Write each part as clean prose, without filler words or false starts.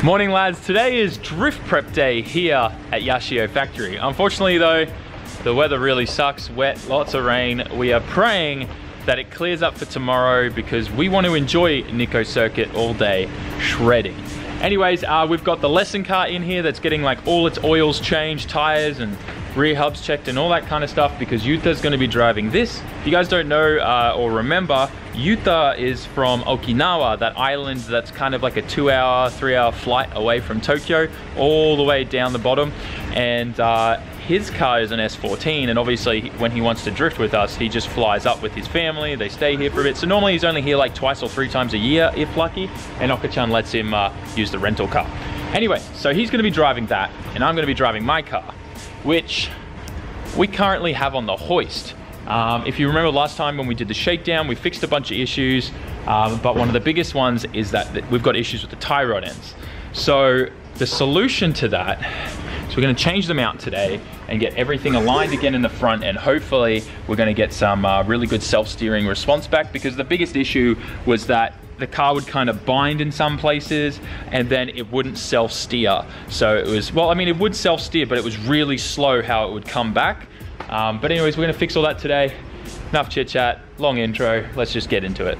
Morning lads, today is drift prep day here at Yashio factory. Unfortunately though, the weather really sucks, wet, lots of rain. We are praying that it clears up for tomorrow because we want to enjoy Nikko Circuit all day shredding. Anyways, we've got the lesson car in here that's getting like all its oils changed, tires and rear hubs checked and all that kind of stuff because Yutha's going to be driving this. If you guys don't know or remember, Yutha is from Okinawa, that island that's kind of like a 2-hour, 3-hour flight away from Tokyo, all the way down the bottom. And his car is an S14, and obviously when he wants to drift with us, he just flies up with his family. They stay here for a bit. So normally he's only here like twice or 3 times a year, if lucky, and Oka-chan lets him use the rental car. Anyway, so he's going to be driving that, and I'm going to be driving my car, which we currently have on the hoist. If you remember last time when we did the shakedown, we fixed a bunch of issues, but one of the biggest ones is that we've got issues with the tie rod ends. So the solution to that is we're going to change them out today and get everything aligned again in the front, and hopefully we're going to get some really good self-steering response back, because the biggest issue was that the car would kind of bind in some places and then it wouldn't self-steer. So it was, well, I mean, it would self-steer, but it was really slow how it would come back. But anyways, we're gonna fix all that today. Enough chit chat, long intro, let's just get into it.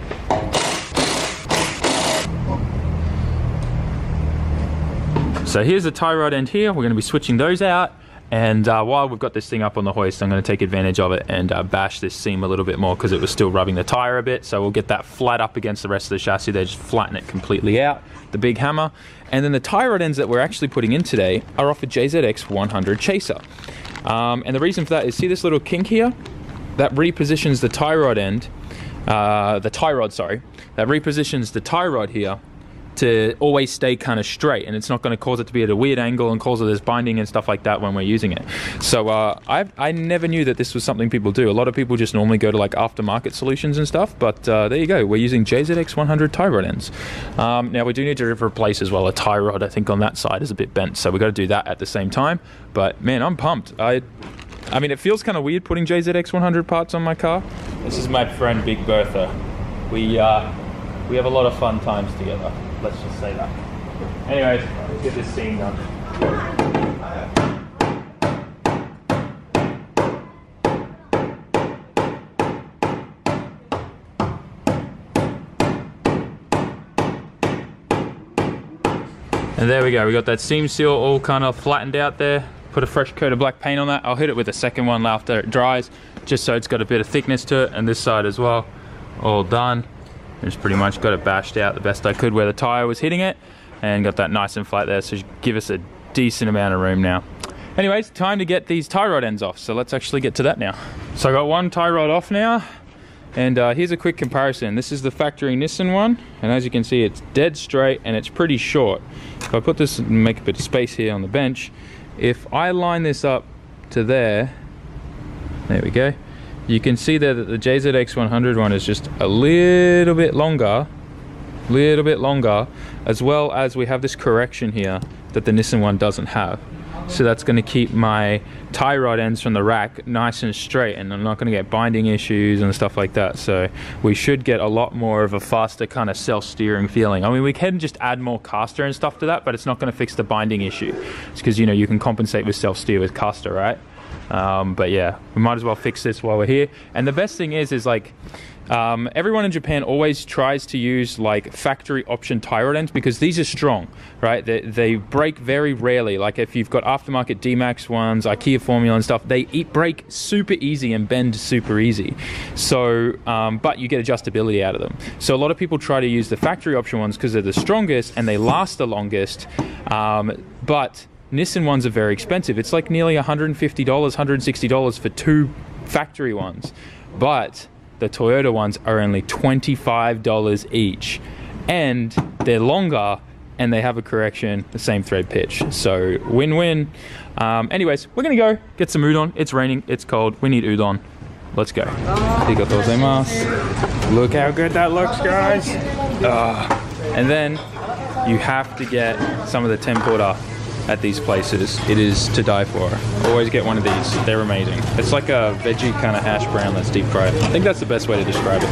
So here's the tie rod end here. We're gonna be switching those out. And while we've got this thing up on the hoist, I'm going to take advantage of it and bash this seam a little bit more because it was still rubbing the tire a bit. So we'll get that flat up against the rest of the chassis there, just flatten it completely out, the big hammer. And then the tie rod ends that we're actually putting in today are off a JZX 100 Chaser. And the reason for that is, see this little kink here? That repositions the tie rod end, that repositions the tie rod here to always stay kind of straight, and it's not going to cause it to be at a weird angle and cause all this binding and stuff like that when we're using it. So I never knew that this was something people do. A lot of people just normally go to like aftermarket solutions and stuff, but there you go, we're using JZX 100 tie rod ends. Now we do need to replace as well a tie rod. I think on that side is a bit bent, so we got to do that at the same time. But man, I'm pumped. I mean, it feels kind of weird putting JZX 100 parts on my car. This is my friend Big Bertha. We have a lot of fun times together. Let's just say that. Anyways, let's get this seam done. And there we go, we got that seam seal all kind of flattened out there. Put a fresh coat of black paint on that. I'll hit it with a second one after it dries, just so it's got a bit of thickness to it, and this side as well. All done. Just pretty much got it bashed out the best I could where the tire was hitting it, and got that nice and flat there, so give us a decent amount of room now. Anyways, time to get these tie rod ends off, so let's actually get to that now. So I got one tie rod off now, and here's a quick comparison. This is the factory Nissan one, and as you can see, it's dead straight and it's pretty short. If I put this and make a bit of space here on the bench, if I line this up to there we go, you can see there that the JZX 100 one is just a little bit longer, as well as we have this correction here that the Nissan one doesn't have. So that's going to keep my tie rod ends from the rack nice and straight, and I'm not going to get binding issues and stuff like that. So we should get a lot more of a faster kind of self-steering feeling. I mean, we can just add more caster and stuff to that, but it's not going to fix the binding issue. It's because, you know, you can compensate with self-steer with caster, right? But yeah, we might as well fix this while we're here. And the best thing is like, everyone in Japan always tries to use like factory option tie rod ends because these are strong, right? They break very rarely. Like if you've got aftermarket D-Max ones, IKEA Formula and stuff, they break super easy and bend super easy. So, but you get adjustability out of them. So a lot of people try to use the factory option ones because they're the strongest and they last the longest. But Nissan ones are very expensive. It's like nearly $150, $160 for 2 factory ones. But the Toyota ones are only $25 each. And they're longer and they have a correction, the same thread pitch. So win-win. Anyways, we're gonna go get some udon. It's raining, it's cold, we need udon. Let's go. Arigatou gozaimasu. Look how good that looks, guys. And then you have to get some of the tempura at these places. It is to die for. Always get one of these. They're amazing. It's like a veggie kind of hash brown that's deep fried. I think that's the best way to describe it.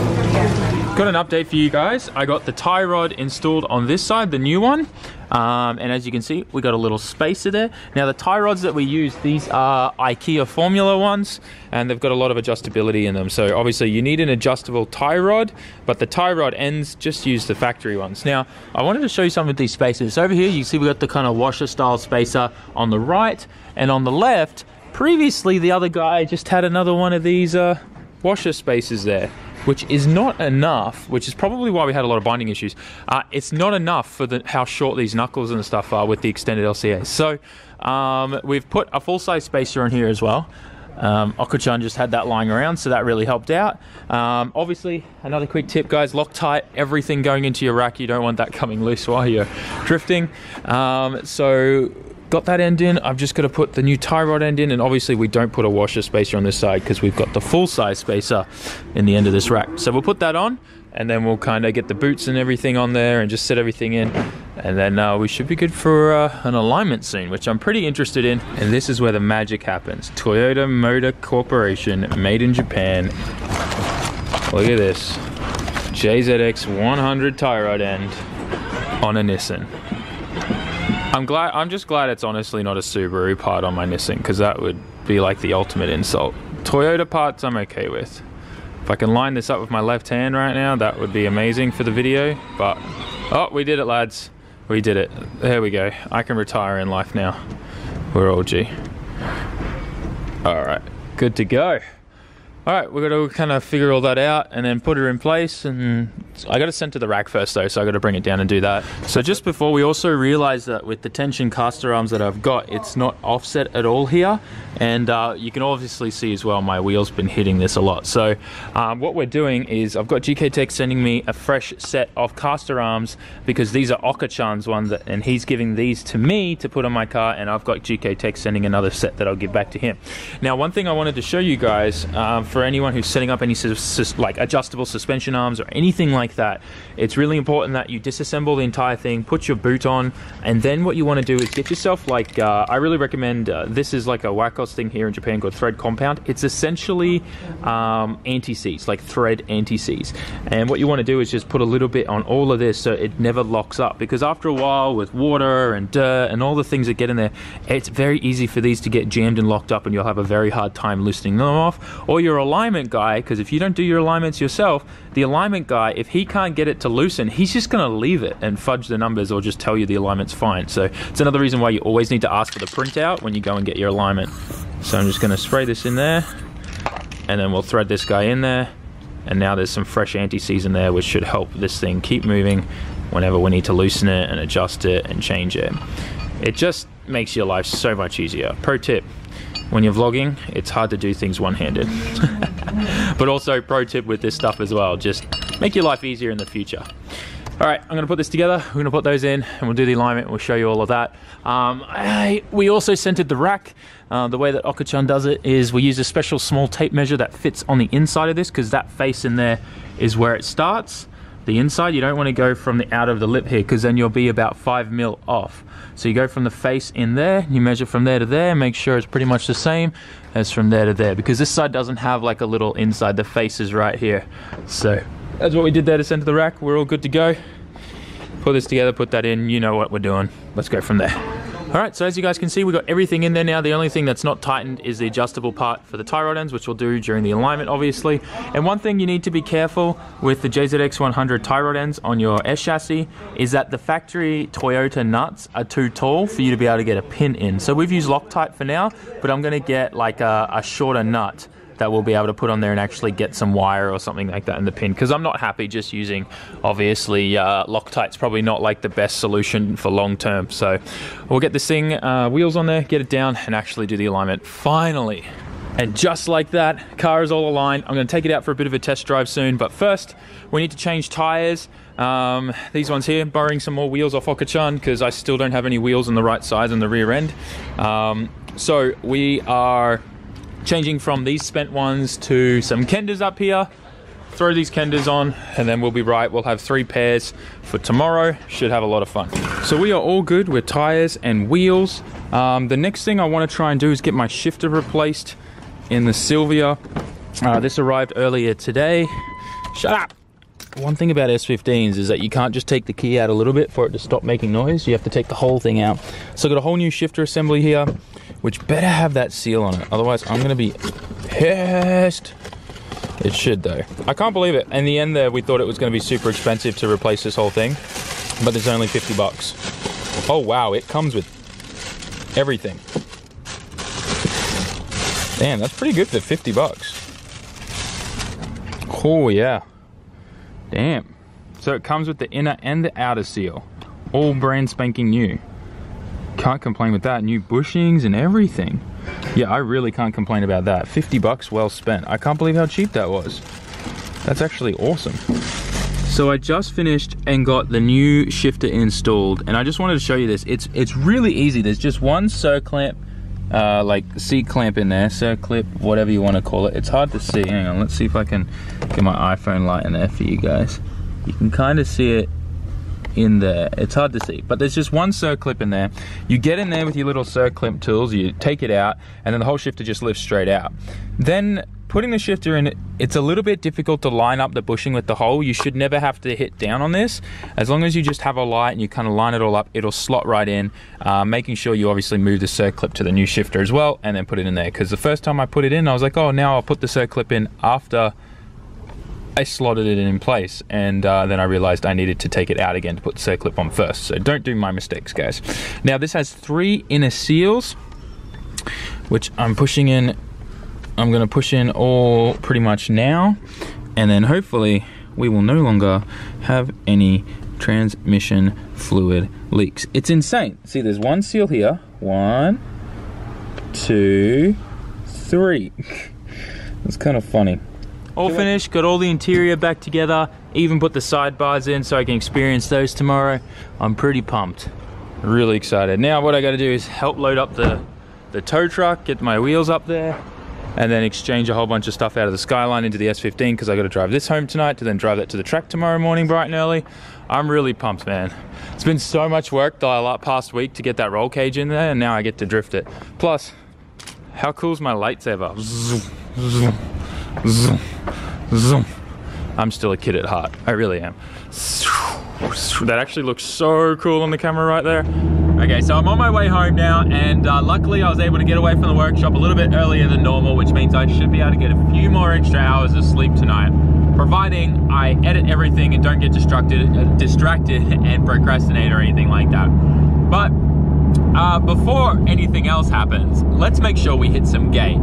Got an update for you guys. I got the tie rod installed on this side, the new one. And as you can see, we got a little spacer there. Now the tie rods that we use, these are IKEA Formula ones, and they've got a lot of adjustability in them. So obviously you need an adjustable tie rod, but the tie rod ends, just use the factory ones. Now I wanted to show you some of these spacers. Over here you see we got the kind of washer style spacer on the right, and on the left, previously the other guy just had another one of these washer spacers there, which is not enough, which is probably why we had a lot of binding issues. It's not enough for how short these knuckles and stuff are with the extended LCA. So we've put a full-size spacer on here as well. Okachan just had that lying around, so that really helped out. Obviously, another quick tip, guys, Loctite everything going into your rack. You don't want that coming loose while you're drifting. So got that end in. I've just got to put the new tie rod end in, and obviously we don't put a washer spacer on this side because we've got the full-size spacer in the end of this rack. So we'll put that on, and then we'll kind of get the boots and everything on there and just set everything in, and then we should be good for an alignment soon, which I'm pretty interested in. And this is where the magic happens. Toyota Motor Corporation, made in Japan. Look at this, JZX 100 tie rod end on a Nissan. I'm just glad it's honestly not a Subaru part on my Nissan, because that would be like the ultimate insult. Toyota parts I'm okay with. If I can line this up with my left hand right now, that would be amazing for the video. But oh, we did it, lads. We did it. There we go. I can retire in life now. We're all G. All right, good to go. All right, we've got to kind of figure all that out and then put her in place, and I got to send to the rack first though, so I got to bring it down and do that. So just before, we also realized that with the tension caster arms that I've got, it's not offset at all here, and you can obviously see as well my wheel's been hitting this a lot. So what we're doing is I've got GK Tech sending me a fresh set of caster arms, because these are Okachan's ones, and he's giving these to me to put on my car, and I've got GK Tech sending another set that I'll give back to him. Now, one thing I wanted to show you guys, for anyone who's setting up any like adjustable suspension arms or anything like that, it's really important that you disassemble the entire thing, put your boot on, and then what you want to do is get yourself like I really recommend this is like a Wacos thing here in Japan called Thread Compound. It's essentially anti-seize, like thread anti-seize, and what you want to do is just put a little bit on all of this so it never locks up, because after a while with water and dirt and all the things that get in there, it's very easy for these to get jammed and locked up, and you'll have a very hard time loosening them off. Or your alignment guy, because if you don't do your alignments yourself, the alignment guy, if he can't get it to loosen, he's just going to leave it and fudge the numbers or just tell you the alignment's fine. So it's another reason why you always need to ask for the printout when you go and get your alignment. So I'm just going to spray this in there, and then we'll thread this guy in there, and now there's some fresh anti-seize in there, which should help this thing keep moving whenever we need to loosen it and adjust it and change it. It just makes your life so much easier. Pro tip: when you're vlogging, it's hard to do things one-handed. But also, pro tip with this stuff as well, just make your life easier in the future. All right, I'm gonna put this together, we're gonna put those in, and we'll do the alignment, and we'll show you all of that. We also centered the rack. The way that Okachan does it is we use a special small tape measure that fits on the inside of this, because that face in there is where it starts. The inside, you don't want to go from the out of the lip here, because then you'll be about 5 mil off. So you go from the face in there, you measure from there to there, make sure it's pretty much the same as from there to there, because this side doesn't have like a little inside, the face is right here. So that's what we did there to center the rack. We're all good to go. Put this together, put that in, you know what we're doing. Let's go from there. All right, so as you guys can see, we've got everything in there now. The only thing that's not tightened is the adjustable part for the tie rod ends, which we'll do during the alignment, obviously. And one thing you need to be careful with the JZX 100 tie rod ends on your S chassis is that the factory Toyota nuts are too tall for you to be able to get a pin in. So we've used Loctite for now, but I'm gonna get like a shorter nut that we'll be able to put on there and actually get some wire or something like that in the pin, because I'm not happy just using, obviously, Loctite's probably not like the best solution for long term. So we'll get this thing, wheels on there, get it down, and actually do the alignment finally. And just like that, car is all aligned. I'm going to take it out for a bit of a test drive soon, but first we need to change tires. These ones here, borrowing some more wheels off Okachan, because I still don't have any wheels on the right size on the rear end. So we are changing from these spent ones to some Kenders up here. Throw these Kenders on, and then we'll be right. We'll have 3 pairs for tomorrow. Should have a lot of fun. So we are all good with tires and wheels. The next thing I want to try and do is get my shifter replaced in the Silvia. This arrived earlier today. Shut up. one thing about S15s is that you can't just take the key out a little bit for it to stop making noise. You have to take the whole thing out. So I've got a whole new shifter assembly here, which better have that seal on it. Otherwise, I'm gonna be pissed. It should though. I can't believe it. In the end there, we thought it was gonna be super expensive to replace this whole thing, but it's only 50 bucks. Oh wow, it comes with everything. Damn, that's pretty good for 50 bucks. Oh yeah. Damn. So it comes with the inner and the outer seal. All brand spanking new. Can't complain with that. New bushings and everything. Yeah, I really can't complain about that. 50 bucks well spent. I can't believe how cheap that was. That's actually awesome. So I just finished and got the new shifter installed, and I just wanted to show you this. It's really easy. There's just one C-clamp, like C-clamp in there, C-clip, whatever you want to call it. It's hard to see. Hang on, let's see if I can get my iPhone light in there for you guys. You can kind of see it in there. It's hard to see, but there's just one C-clip in there. You get in there with your little C-clip tools, you take it out, and then the whole shifter just lifts straight out. Then putting the shifter in, it's a little bit difficult to line up the bushing with the hole. You should never have to hit down on this. As long as you just have a light and you kind of line it all up, it'll slot right in, making sure you obviously move the C-clip to the new shifter as well, and then put it in there. Because the first time I put it in, I was like, oh, now I'll put the C-clip in after I slotted it in place, and then I realized I needed to take it out again to put the C-clip on first. So don't do my mistakes, guys. Now this has 3 inner seals, which I'm pushing in. I'm gonna push in all pretty much now, and then hopefully we will no longer have any transmission fluid leaks. It's insane. See, there's one seal here. 1, 2, 3. It's kind of funny. All finished, got all the interior back together, even put the sidebars in so I can experience those tomorrow. I'm pretty pumped. Really excited. Now what I gotta do is help load up the tow truck, get my wheels up there, and then exchange a whole bunch of stuff out of the Skyline into the S15, because I gotta drive this home tonight to then drive that to the track tomorrow morning bright and early. I'm really pumped, man. It's been so much work the past week to get that roll cage in there, and now I get to drift it. Plus, how cool is my lightsaber? Zoom, zoom, zoom, zoom. I'm still a kid at heart. I really am. That actually looks so cool on the camera right there. Okay, so I'm on my way home now, and luckily I was able to get away from the workshop a little bit earlier than normal, which means I should be able to get a few more extra hours of sleep tonight, providing I edit everything and don't get distracted and procrastinate or anything like that. But before anything else happens, let's make sure we hit some gate.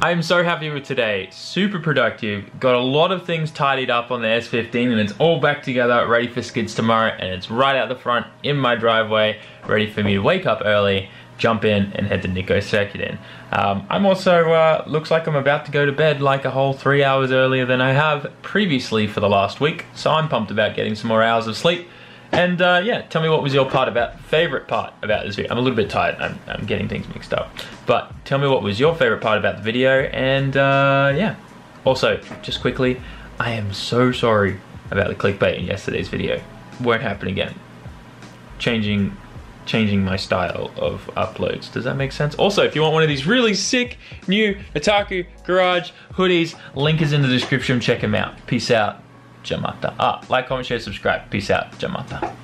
I'm so happy with today. Super productive. Got a lot of things tidied up on the S15, and it's all back together, ready for skids tomorrow, and it's right out the front in my driveway, ready for me to wake up early, jump in, and head to Nikko Circuit in. I'm also, looks like I'm about to go to bed like a whole 3 hours earlier than I have previously for the last week, so I'm pumped about getting some more hours of sleep. And yeah, tell me what was your favorite part about this video. I'm a little bit tired, I'm getting things mixed up. But tell me what was your favorite part about the video, and yeah. Also, just quickly, I am so sorry about the clickbait in yesterday's video. Won't happen again. Changing my style of uploads. Does that make sense? Also, if you want one of these really sick new Otaku Garage hoodies, link is in the description, check them out. Peace out. Jamata. Like, comment, share, subscribe. Peace out. Jamata.